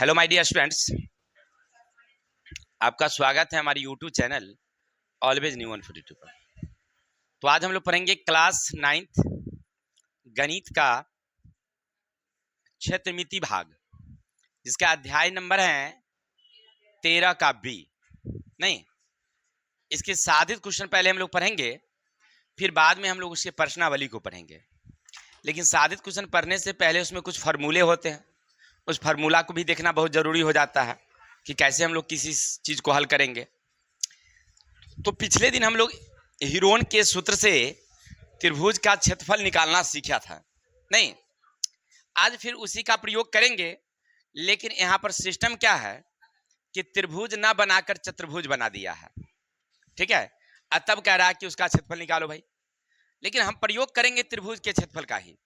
Hello my dear students, आपका स्वागत है हमारी यूट्यूब चैनल ऑलवेज न्यू 142 पर। तो आज हम लोग पढ़ेंगे क्लास 9th गणित का क्षेत्रमिति भाग, जिसका अध्याय नंबर है 13 का बी। नहीं, इसके साधित क्वेश्चन पहले हम लोग पढ़ेंगे, फिर बाद में हम लोग उसके प्रश्नावली को पढ़ेंगे। लेकिन साधित क्वेश्चन पढ़ने से पहले उसमें कुछ फार्मूले होते हैं, उस फार्मूला को भी देखना बहुत जरूरी हो जाता है कि कैसे हम लोग किसी चीज को हल करेंगे। तो पिछले दिन हम लोग हीरोन के सूत्र से त्रिभुज का क्षेत्रफल निकालना सीखा था। नहीं, आज फिर उसी का प्रयोग करेंगे, लेकिन यहाँ पर सिस्टम क्या है कि त्रिभुज ना बनाकर चतुर्भुज बना दिया है। ठीक है, तब कह रहा है कि उसका क्षेत्रफल निकालो भाई, लेकिन हम प्रयोग करेंगे त्रिभुज के क्षेत्रफल का ही,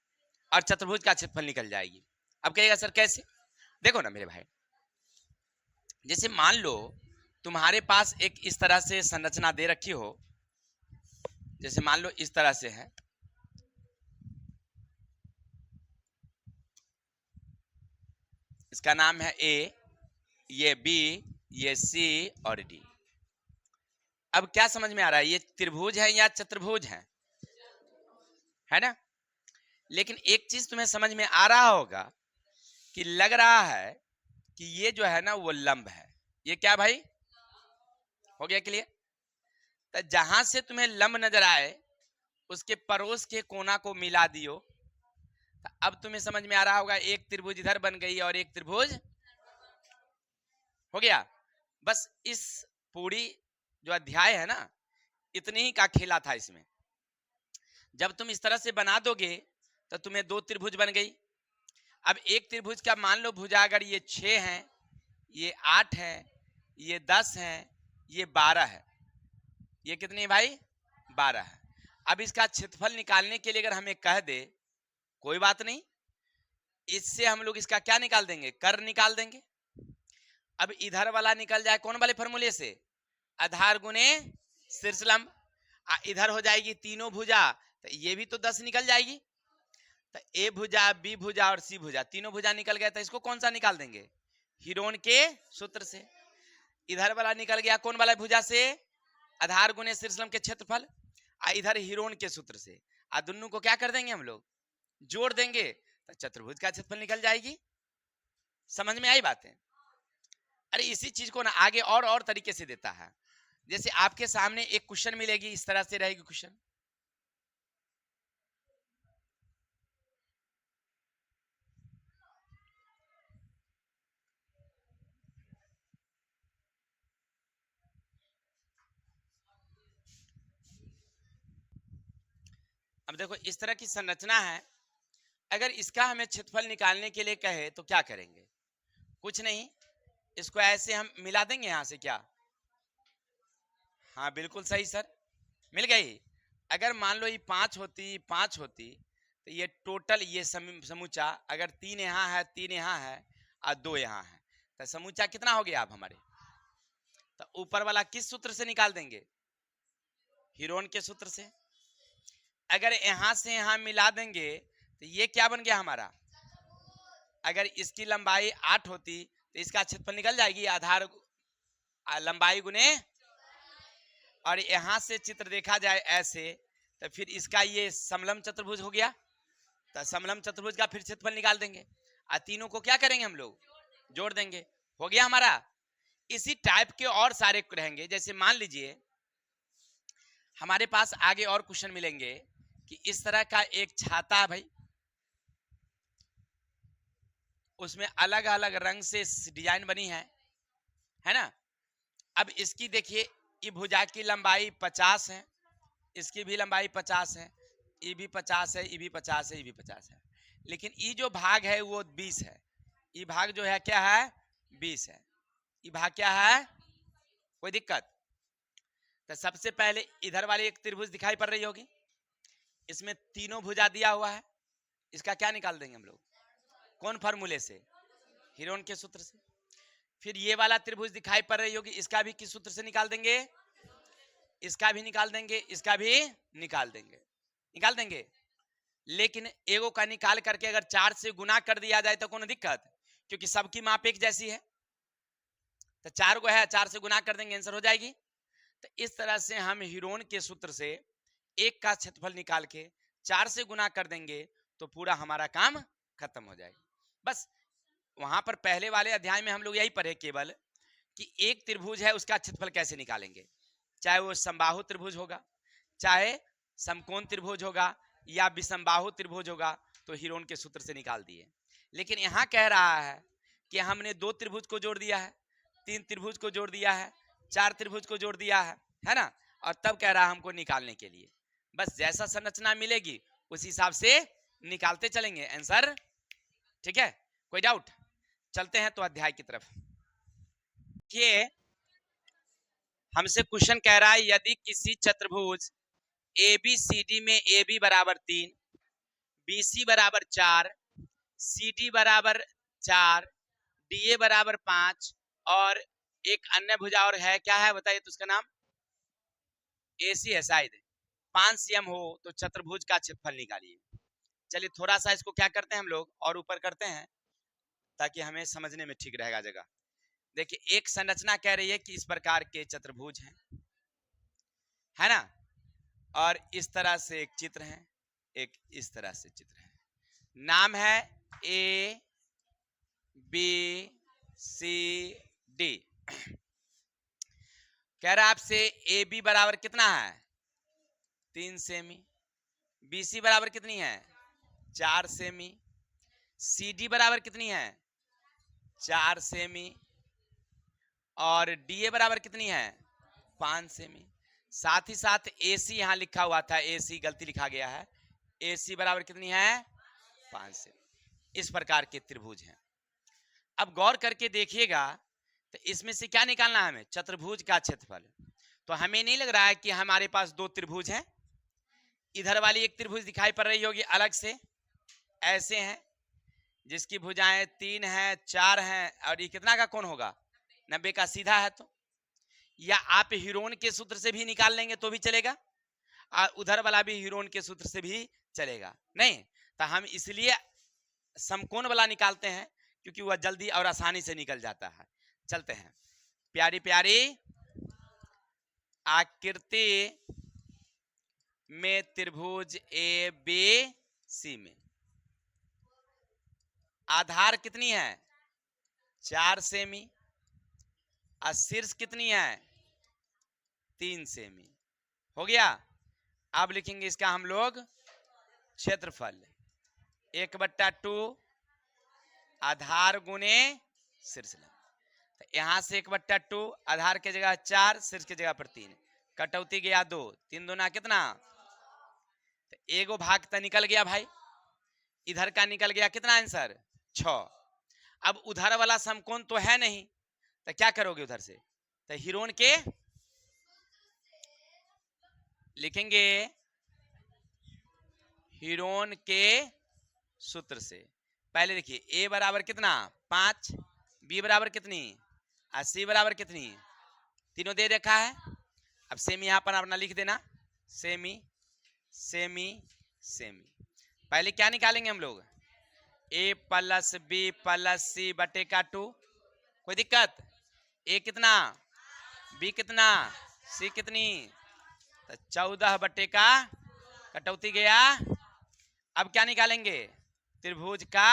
और चतुर्भुज का क्षेत्रफल निकल जाएगी। अब कहेगा सर कैसे? देखो ना मेरे भाई, जैसे मान लो तुम्हारे पास एक इस तरह से संरचना दे रखी हो, जैसे मान लो इस तरह से है, इसका नाम है ए, ये बी, ये सी और डी। अब क्या समझ में आ रहा है, ये त्रिभुज है या चतुर्भुज है ना? लेकिन एक चीज तुम्हें समझ में आ रहा होगा कि लग रहा है कि ये जो है ना वो लंब है। ये क्या भाई हो गया क्लियर? तो जहां से तुम्हें लंब नजर आए उसके पड़ोस के कोना को मिला दियो, तो अब तुम्हें समझ में आ रहा होगा एक त्रिभुज इधर बन गई और एक त्रिभुज हो गया। बस इस पूरी जो अध्याय है ना, इतने ही का खेला था। इसमें जब तुम इस तरह से बना दोगे तो तुम्हें दो त्रिभुज बन गई। अब एक त्रिभुज का मान लो भुजा अगर ये 6 है, ये 8 है, ये 10 है, ये 12 है, ये कितनी है भाई? 12 है। अब इसका क्षेत्रफल निकालने के लिए अगर हमें कह दे, कोई बात नहीं, इससे हम लोग इसका क्या निकाल देंगे? कर्ण निकाल देंगे। अब इधर वाला निकल जाए कौन वाले फॉर्मूले से? आधार गुणे शीर्षलंब। इधर हो जाएगी तीनों भुजा, तो ये भी तो 10 निकल जाएगी। तो ए भुजा, बी भुजा और सी भुजा, तीनों भुजा निकल गया। तो इसको कौन सा निकाल देंगे? हीरोन के सूत्र से। इधर वाला निकल गया कौन वाला भुजा से? आधार गुणे शीर्षलंब के क्षेत्रफल। इधर हीरोन के सूत्र से। दोनों को क्या कर देंगे हम लोग? जोड़ देंगे, तो चतुर्भुज का क्षेत्रफल निकल जाएगी। समझ में आई बातें? अरे इसी चीज को ना आगे और तरीके से देता है। जैसे आपके सामने एक क्वेश्चन मिलेगी, इस तरह से रहेगी क्वेश्चन। अब देखो इस तरह की संरचना है। अगर इसका हमें क्षेत्रफल निकालने के लिए कहे तो क्या करेंगे? कुछ नहीं, इसको ऐसे हम मिला देंगे यहां से। क्या? हाँ बिल्कुल सही सर, मिल गई। अगर मान लो ये 5 होती, 5 होती, तो ये टोटल ये समूचा अगर 3 यहाँ है, 3 यहाँ है और 2 यहाँ है, तो समूचा कितना हो गया? आप हमारे तो ऊपर वाला किस सूत्र से निकाल देंगे? हीरोन के सूत्र से। अगर यहां से यहां मिला देंगे तो ये क्या बन गया हमारा? अगर इसकी लंबाई 8 होती तो इसका क्षेत्रफल निकल जाएगी, आधार लंबाई गुने। और यहां से चित्र देखा जाए ऐसे, तो फिर इसका ये समलंब चतुर्भुज हो गया। तो समलंब चतुर्भुज का फिर क्षेत्रफल निकाल देंगे, और तीनों को क्या करेंगे हम लोग? जोड़ देंगे। हो गया हमारा। इसी टाइप के और सारे रहेंगे। जैसे मान लीजिए हमारे पास आगे और क्वेश्चन मिलेंगे कि इस तरह का एक छाता है भाई, उसमें अलग अलग रंग से डिजाइन बनी है ना? अब इसकी देखिए, ये भुजा की लंबाई 50 है, इसकी भी लंबाई 50 है, ये भी 50 है, ये भी 50 है, ये भी 50 है। लेकिन ये जो भाग है वो 20 है। ये भाग जो है क्या है? 20 है। ये भाग क्या है? कोई दिक्कत? तो सबसे पहले इधर वाली एक त्रिभुज दिखाई पड़ रही होगी, इसमें तीनों भुजा दिया हुआ है। इसका क्या निकाल देंगे हम लोग? कौन फार्मूले से? हीरोन के सूत्र से। फिर ये वाला त्रिभुज दिखाई पड़ रही होगी, इसका भी किस सूत्र से निकाल देंगे? इसका भी निकाल देंगे, इसका भी निकाल देंगे। लेकिन एगो का निकाल करके अगर 4 से गुना कर दिया जाए तो कौन दिक्कत? क्योंकि सबकी माप एक जैसी है। तो 4 को है, 4 से गुना कर देंगे, आंसर हो जाएगी। तो इस तरह से हम हीरोन के सूत्र से एक का क्षेत्रफल निकाल के 4 से गुना कर देंगे तो पूरा हमारा काम खत्म हो जाएगा। बस वहां पर पहले वाले अध्याय में हम लोग यही पढ़े केवल कि एक त्रिभुज है उसका क्षेत्रफल कैसे निकालेंगे, चाहे वो समबाहु त्रिभुज होगा, चाहे समकोण त्रिभुज होगा या विषमबाहु त्रिभुज होगा, तो हीरोन के सूत्र से निकाल दिए। लेकिन यहाँ कह रहा है कि हमने 2 त्रिभुज को जोड़ दिया है, 3 त्रिभुज को जोड़ दिया है, 4 त्रिभुज को जोड़ दिया है ना, और तब कह रहा है हमको निकालने के लिए। बस जैसा संरचना मिलेगी उस हिसाब से निकालते चलेंगे आंसर। ठीक है, कोई डाउट? चलते हैं तो अध्याय की तरफ। ये हमसे क्वेश्चन कह रहा है यदि किसी चतुर्भुज ABCD में AB बराबर 3, BC बराबर 4, CD बराबर 4, DA बराबर 5 और एक अन्य भुजा और है, क्या है बताइए तो उसका नाम AC है शायद, 5 cm हो तो चतुर्भुज का क्षेत्रफल निकालिए। चलिए थोड़ा सा इसको क्या करते हैं हम लोग और ऊपर करते हैं ताकि हमें समझने में ठीक रहेगा जगह। देखिए एक संरचना कह रही है कि इस प्रकार के चतुर्भुज हैं, है ना, और इस तरह से एक चित्र है, एक इस तरह से चित्र है, नाम है A B C D। कह रहा है आपसे AB बराबर कितना है 3 सेमी, BC बराबर कितनी है 4 सेमी, CD बराबर कितनी है 4 सेमी और DA बराबर कितनी है 5 सेमी। साथ ही साथ AC यहां लिखा हुआ था, AC गलती लिखा गया है, AC बराबर कितनी है 5 सेमी। इस प्रकार के त्रिभुज हैं। अब गौर करके देखिएगा तो इसमें से क्या निकालना है हमें, चतुर्भुज का क्षेत्रफल। तो हमें नहीं लग रहा है कि हमारे पास 2 त्रिभुज हैं, इधर वाली एक त्रिभुज दिखाई पड़ रही होगी अलग से, ऐसे हैं जिसकी भुजाएं 3 हैं 4 हैं और ये कितना का कोण होगा 90 का सीधा है। तो या आप हीरोन के सूत्र से भी निकाल लेंगे तो भी चलेगा और उधर वाला भी हीरोन के सूत्र से भी चलेगा। नहीं तो हम इसलिए समकोण वाला निकालते हैं क्योंकि वह जल्दी और आसानी से निकल जाता है। चलते हैं, प्यारी प्यारी आकृति में त्रिभुज ABC में आधार कितनी है 4 सेमी और शीर्ष कितनी है 3 सेमी। हो गया। अब लिखेंगे इसका हम लोग क्षेत्रफल 1/2 आधार गुने शीर्ष। तो यहां से 1/2 आधार के जगह 4, शीर्ष के जगह पर 3, कटौती गया 2, 3 दूना कितना, तो एगो भाग तो निकल गया भाई, इधर का निकल गया कितना आंसर 6। अब उधर वाला समकोण तो है नहीं तो क्या करोगे उधर से, तो हीरोन के लिखेंगे, हीरोन के सूत्र से। पहले देखिए A बराबर कितना 5, B बराबर कितनी और C बराबर कितनी, तीनों दे रखा है। अब सेमी यहां पर अपना लिख देना, सेमी सेमी सेमी। पहले क्या निकालेंगे हम लोग A + B + C बटे का 2, कोई दिक्कत, A कितना B कितना C कितनी, तो 14 बटे का कटौती गया। अब क्या निकालेंगे त्रिभुज का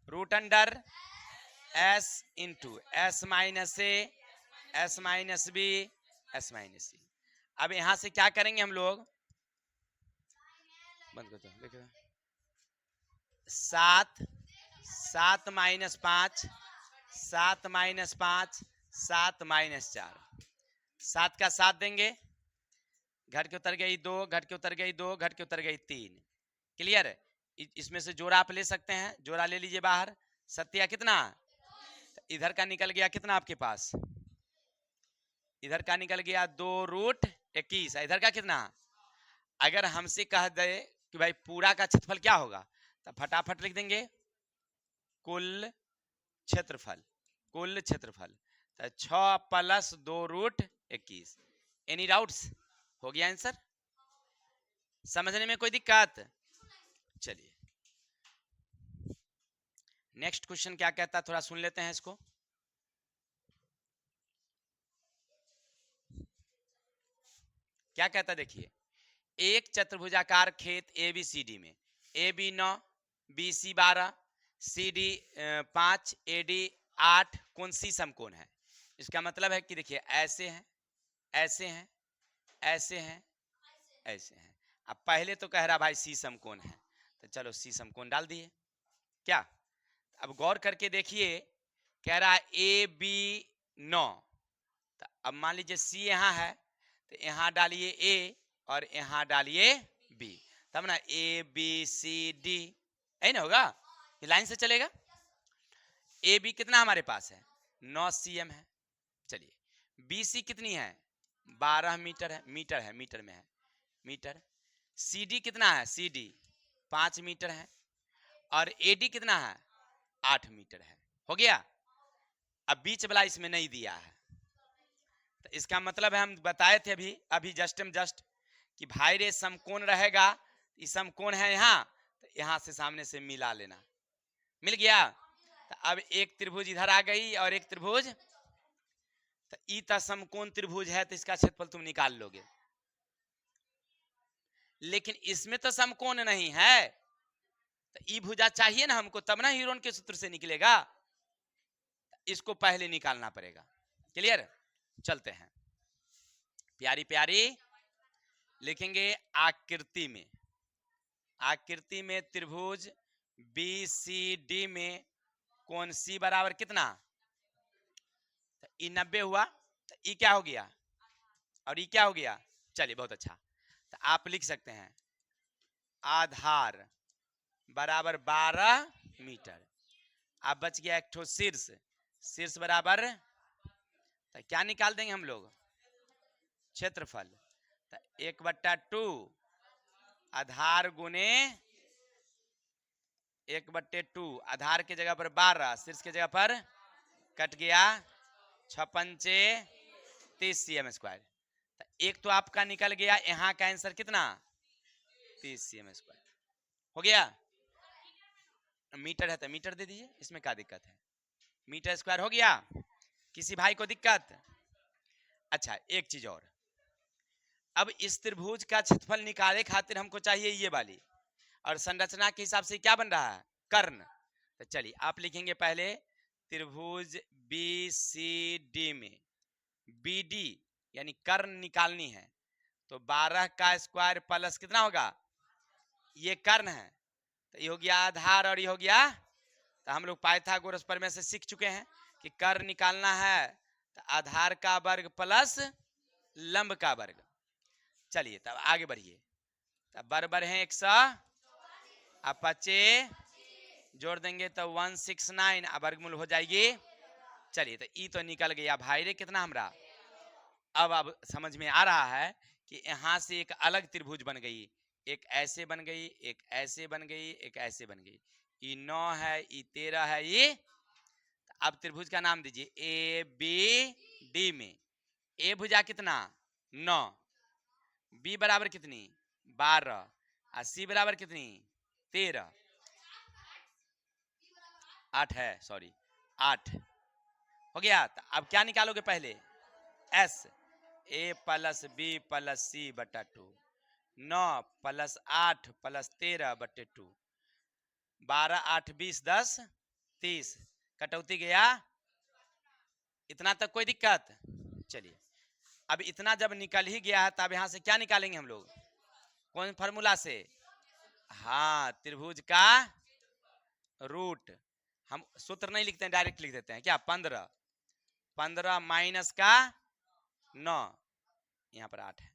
root under S into S minus A S minus B S minus C। अब यहां से क्या करेंगे हम लोग, बंद करते हैं, देखो 7 7 माइनस 5 7 माइनस 5 7 माइनस 4, 7 का 7 देंगे, घट के उतर गई 2, घट के उतर गई 2, घट के उतर गई 3। क्लियर। इसमें से जोड़ा आप ले सकते हैं, जोड़ा ले लीजिए बाहर, सत्या कितना, इधर का निकल गया कितना आपके पास, इधर का निकल गया 2√21, इधर का कितना। अगर हमसे कह दे कि भाई पूरा का क्षेत्रफल क्या होगा तो फटाफट लिख देंगे कुल क्षेत्रफल, कुल क्षेत्रफल, तो 6 + 2√21। एनी डाउट्स, हो गया आंसर, समझने में कोई दिक्कत। चलिए नेक्स्ट क्वेश्चन क्या कहता है, थोड़ा सुन लेते हैं इसको। क्या कहता है देखिए, एक चतुर्भुजाकार खेत ए बी सी डी में A B 9, B C 12, C D 5, A D 8 कोण सी समकोण है। इसका मतलब है कि देखिए ऐसे हैं, ऐसे हैं, ऐसे हैं, ऐसे हैं। अब पहले तो कह रहा भाई सी समकोण है, तो चलो सी समकोण डाल दिए क्या। अब गौर करके देखिए, कह रहा है ए बी 9, तो अब मान लीजिए सी यहाँ है, तो यहाँ डालिए ए और यहाँ डालिए बी, तब ना ए बी सी डी है ना, होगा ये लाइन से चलेगा। ए बी कितना हमारे पास है 9 cm है। चलिए बी सी कितनी है 12 मीटर है, मीटर है, मीटर में है मीटर। सी डी कितना है, सी डी 5 मीटर है, और ए डी कितना है 8 मीटर है। हो गया। अब बीच वाला इसमें नहीं दिया है, तो इसका मतलब है हम बताए थे अभी अभी जस्ट कि भाई रे समकोण रहेगा, ये समकोण है यहाँ, तो यहाँ से सामने से मिला लेना, मिल गया। तो अब एक त्रिभुज इधर आ गई और एक त्रिभुज, तो ई तो समकोण त्रिभुज है, तो इसका क्षेत्रफल तुम निकाल लोगे। लेकिन इसमें तो समकोण नहीं है, तो ई भुजा चाहिए ना हमको, तब ना हीरोन के सूत्र से निकलेगा। इसको पहले निकालना पड़ेगा। क्लियर, चलते हैं। प्यारी प्यारी लिखेंगे आकृति में, आकृति में त्रिभुज बी सी डी में कोण सी बराबर कितना, तो ई 90 हुआ, तो ई क्या हो गया और ई क्या हो गया। चलिए बहुत अच्छा, तो आप लिख सकते हैं आधार बराबर 12 मीटर। अब बच गया एक ठो शीर्ष, शीर्ष बराबर, तो क्या निकाल देंगे हम लोग क्षेत्रफल, तो 1/2 आधार गुने 1/2, आधार के जगह पर 12, शीर्ष के जगह पर कट गया 6 पंचे 30 cm स्क्वायर। एक तो आपका निकल गया, यहाँ का आंसर कितना 30 cm स्क्वायर हो गया। मीटर है तो मीटर दे दीजिए, इसमें क्या दिक्कत है, मीटर स्क्वायर हो गया। किसी भाई को दिक्कत। अच्छा एक चीज और, अब इस त्रिभुज का क्षेत्रफल निकाले खातिर हमको चाहिए ये वाली, और संरचना के हिसाब से क्या बन रहा है कर्ण। तो चलिए आप लिखेंगे पहले त्रिभुज बी सी डी में बी डी यानी कर्ण निकालनी है, तो 12 का स्क्वायर प्लस कितना होगा, ये कर्ण है, तो ये हो गया आधार और ये हो गया, तो हम लोग पाइथागोरस प्रमेय से सीख चुके हैं कि कर्ण निकालना है तो आधार का वर्ग प्लस लंब का वर्ग। चलिए तब आगे बढ़िए, तब बराबर है 100, अब 25 जोड़ देंगे तो 169, अब वर्गमूल हो जाएगी। चलिए तो ई तो निकल गया भाई रे कितना हमरा। अब समझ में आ रहा है कि यहाँ से एक अलग त्रिभुज बन गई, एक ऐसे बन गई, एक ऐसे बन गई, एक ऐसे बन गई। ई 9 है, ई 13 है, ये। अब त्रिभुज का नाम दीजिए ए बी डी में ए भुजा कितना 9, बी बराबर कितनी 12, और सी बराबर कितनी 13, 8 है, सॉरी 8 हो गया। तो अब क्या निकालोगे पहले एस, ए प्लस बी प्लस सी बटा 2, 9 प्लस 8 प्लस 13/2, 12 8 20 10 30, कटौती गया इतना तक कोई दिक्कत। चलिए अब इतना जब निकल ही गया है, तब यहां से क्या निकालेंगे हम लोग, कौन फार्मूला से, हाँ त्रिभुज का रूट। हम सूत्र नहीं लिखते हैं, डायरेक्ट लिख देते हैं क्या, 15 15 माइनस का 9, यहाँ पर 8 है,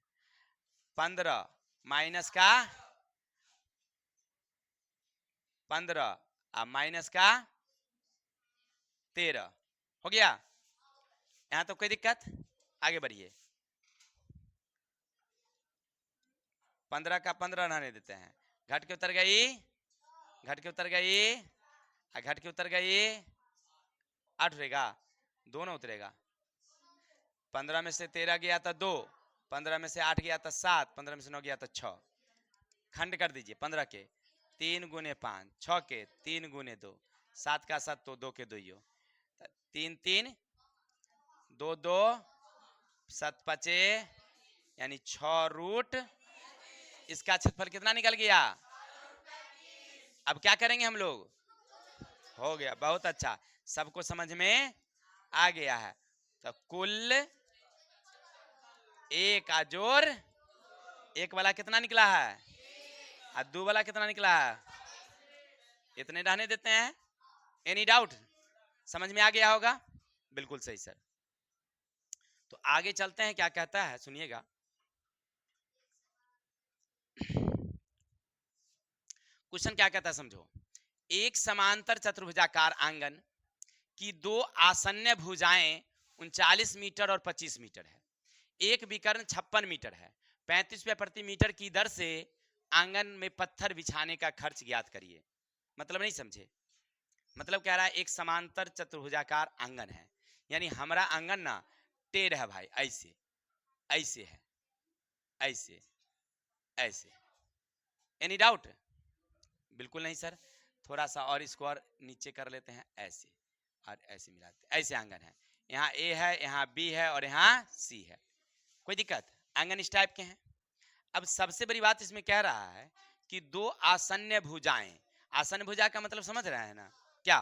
15 माइनस का 15 और माइनस का 13 हो गया। यहाँ तो कोई दिक्कत, आगे बढ़िए। 15 का 15 रहने देते हैं, घट के उतर गई, घट के उतर गई, घट के उतर गई 8 उतरेगा, 2 ना उतरेगा। 15 में से 13 गया था 2, 15 में से 8 गया था 7, 15 में से 9 गया था 6, खंड कर दीजिए 15 के 3 गुने 5, 6 के 3 गुने 2, 7 का 7 तो 2 के 2 हो, 3 3 2 2 7 5 यानी 6 रूट। इसका क्षेत्रफल कितना निकल गया? अब क्या करेंगे हम लोग? हो गया, बहुत अच्छा, सबको समझ में आ गया है। तो कुल एक जोड़ एक वाला कितना निकला है और 2 वाला कितना निकला है? इतने रहने देते हैं। Any doubt? समझ में आ गया होगा? बिल्कुल सही सर। तो आगे चलते हैं, क्या कहता है सुनिएगा। क्वेश्चन क्या कहता है समझो। एक समांतर चतुर्भुजाकार आंगन की दो आसन्न भुजाएं 39 मीटर और 25 मीटर है। एक विकर्ण 56 मीटर है। 35 रुपये प्रति मीटर की दर से आंगन में पत्थर बिछाने का खर्च ज्ञात करिए। मतलब नहीं समझे? मतलब कह रहा है एक समांतर चतुर्भुजाकार आंगन है, यानी हमारा आंगन ना टेढ़ है भाई, ऐसे ऐसे है, ऐसे ऐसे। Any doubt? बिल्कुल नहीं सर। थोड़ा सा और इसको और नीचे कर लेते हैं, ऐसे और ऐसे मिलाते, ऐसे आंगन है। यहाँ ए है, यहाँ बी है और यहाँ सी है। कोई दिक्कत? आंगन इस टाइप के हैं। अब सबसे बड़ी बात इसमें कह रहा है कि दो आसन्न भुजाएं। आसन्न भुजा का मतलब समझ रहे हैं ना? क्या?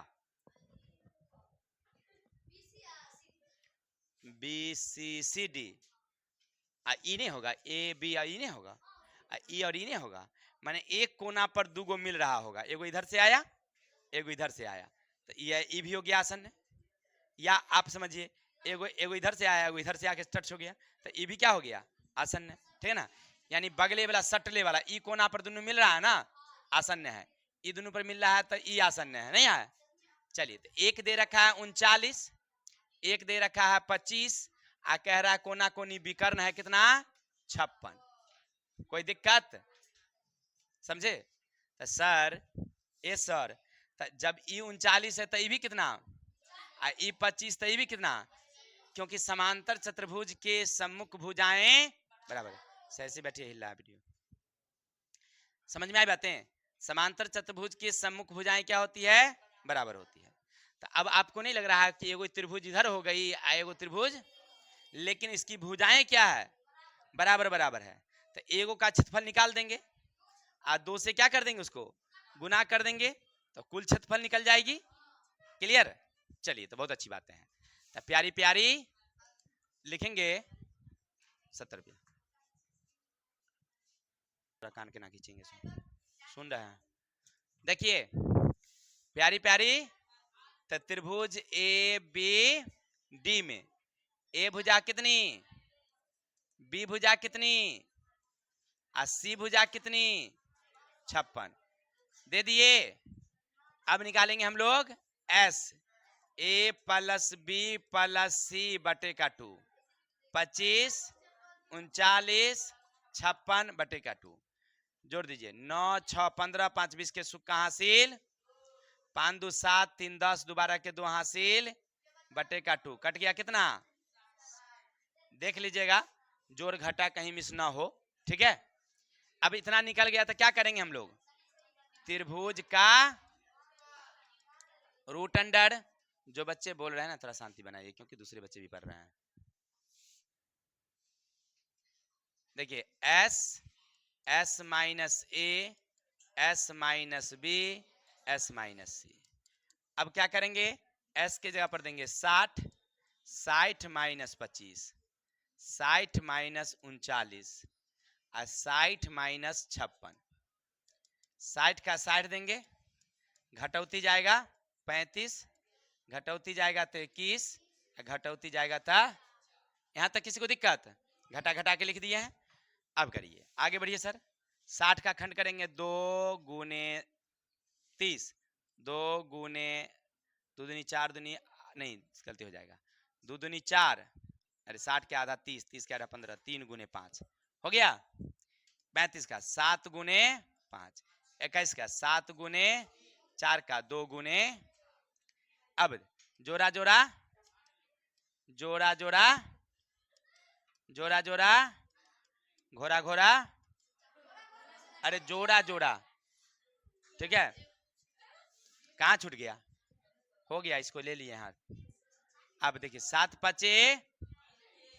B C C D. ई नहीं होगा, ए बी और ई नहीं होगा, ई और ई नहीं होगा, माने एक कोना पर दो गो मिल रहा होगा, एगो इधर से आया एगो इधर से आया, तो ई भी हो गया आसन्न। या आप समझिए, एगो एगो इधर से आया एगो इधर से आके टच हो गया, तो ई भी क्या हो गया? आसन्न। ठीक है ना? यानी बगले वाला सटले वाला ई कोना पर दोनों मिल रहा है ना, आसन्न है। ई दोनों पर मिल रहा है तो ई आसन्न है, नहीं है? चलिए, तो एक दे रखा है 39, एक दे रखा है 25, आ कह रहा है कोना कोनी विकर्ण है कितना? 56। कोई दिक्कत? समझे? तो सर, ए सर, तो जब ई 39 है तो ई भी कितना? ई 25 तो ई भी कितना? क्योंकि समांतर चतुर्भुज के सम्मुख भुजाएं बराबर। सही से बैठिए, हिल रहा है वीडियो। समझ में आई बातें? समांतर चतुर्भुज के सम्मुख भुजाएं क्या होती है? बराबर होती है। तो अब आपको नहीं लग रहा है कि एगो त्रिभुज इधर हो गई, एगो त्रिभुज, लेकिन इसकी भुजाएं क्या है? बराबर बराबर है। तो एगो का क्षेत्रफल निकाल देंगे और 2 से क्या कर देंगे? उसको गुना कर देंगे, तो कुल क्षेत्रफल निकल जाएगी। क्लियर? चलिए, तो बहुत अच्छी बातें हैं। तो प्यारी प्यारी लिखेंगे 70 रुपया। कान के ना खींचेंगे, सुन रहे हैं? देखिए प्यारी प्यारी, तो त्रिभुज ए बी डी में ए भुजा कितनी, बी भुजा कितनी, और सी भुजा कितनी? 56 दे दिए। अब निकालेंगे हम लोग एस, ए प्लस बी प्लस सी बटे का 2, 25 39 56 बटे का 2। जोड़ दीजिए, 9 6 15 5 20 के सुख का हासिल, 5 2 7 3 10 दोबारा के 2 हासिल बटे का 2। कट गया कितना? देख लीजिएगा, जोड़ घटा कहीं मिस ना हो। ठीक है? अब इतना निकल गया तो क्या करेंगे हम लोग? त्रिभुज का रूट अंडर। जो बच्चे बोल रहे हैं ना, थोड़ा शांति बनाइए, क्योंकि दूसरे बच्चे भी पढ़ रहे हैं। देखिए, S S minus A, S minus B, S minus C. अब क्या करेंगे? एस के जगह पर देंगे 60, 60 माइनस 25, 60 माइनस 39 और 60 माइनस 56। 60 का 60 देंगे, घटौती जाएगा 35, घटौती जाएगा तो 21, घटौती जाएगा था। यहां तक किसी को दिक्कत? घटा घटा के लिख दिए हैं। अब करिए, आगे बढ़िए सर। 60 का खंड करेंगे 2 गुने 30, 2 गुने 2 दूनी 4 दूनी, नहीं गलती हो जाएगा, 2 दूनी 4, अरे 60 के आधा 30, 30 के आधा 15, 3 गुने 5 हो गया। 35 का 7 गुने 5, 21 का 7 गुने 4 का 2 गुने। अब जोड़ा जोड़ा, जोड़ा जोड़ा, जोड़ा जोड़ा, घोड़ा घोड़ा, अरे जोड़ा जोड़ा। ठीक है? कहां छूट गया? हो गया, इसको ले लिए हाथ। अब देखिए 7 पचे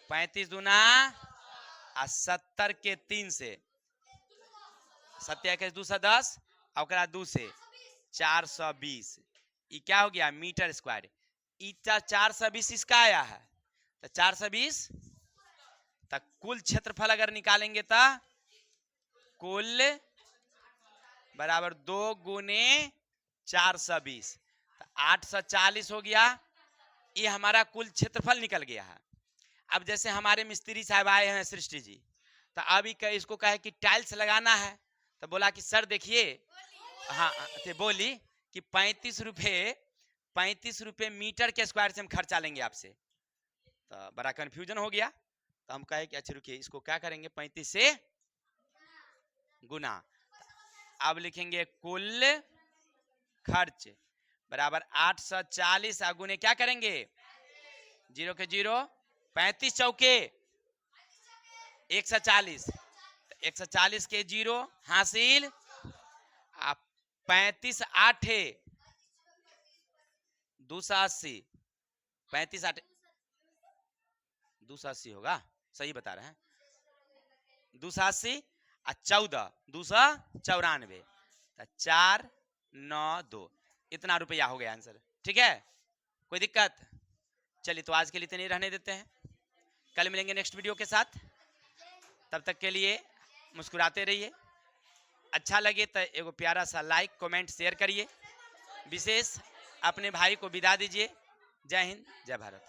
35 दूना 70 के 3 से 7 2 से 10 और 2 से 420। ये क्या हो गया? Metre square. 420 इसका आया है तो 420 तक कुल क्षेत्रफल अगर निकालेंगे तो कुल बराबर 2 गुने 420 तो 840 हो गया। ये हमारा कुल क्षेत्रफल निकल गया है। अब जैसे हमारे मिस्त्री साहब आए हैं सृष्टि जी, तो अभी इसको कहे कि टाइल्स लगाना है, तो बोला कि सर देखिए, हाँ तो बोली कि 35 रुपये मीटर के स्क्वायर से हम खर्चा लेंगे आपसे। तो बड़ा कंफ्यूजन हो गया, तो हम कहे कि अच्छा रुकिए, इसको क्या करेंगे 35 से गुना। अब लिखेंगे कुल खर्च बराबर 840 गुने क्या करेंगे 0 के 0 35 चौके 140 140 के 0 हासिल 35 8 280 35 8 280 होगा, सही बता रहे हैं 280 और 14 294 492 इतना रुपया हो गया आंसर। ठीक है, कोई दिक्कत? चलिए तो आज के लिए इतने रहने देते हैं, कल मिलेंगे नेक्स्ट वीडियो के साथ। तब तक के लिए मुस्कुराते रहिए, अच्छा लगे तो एगो प्यारा सा लाइक कमेंट शेयर करिए, विशेष अपने भाई को विदा दीजिए। जय हिंद, जय भारत।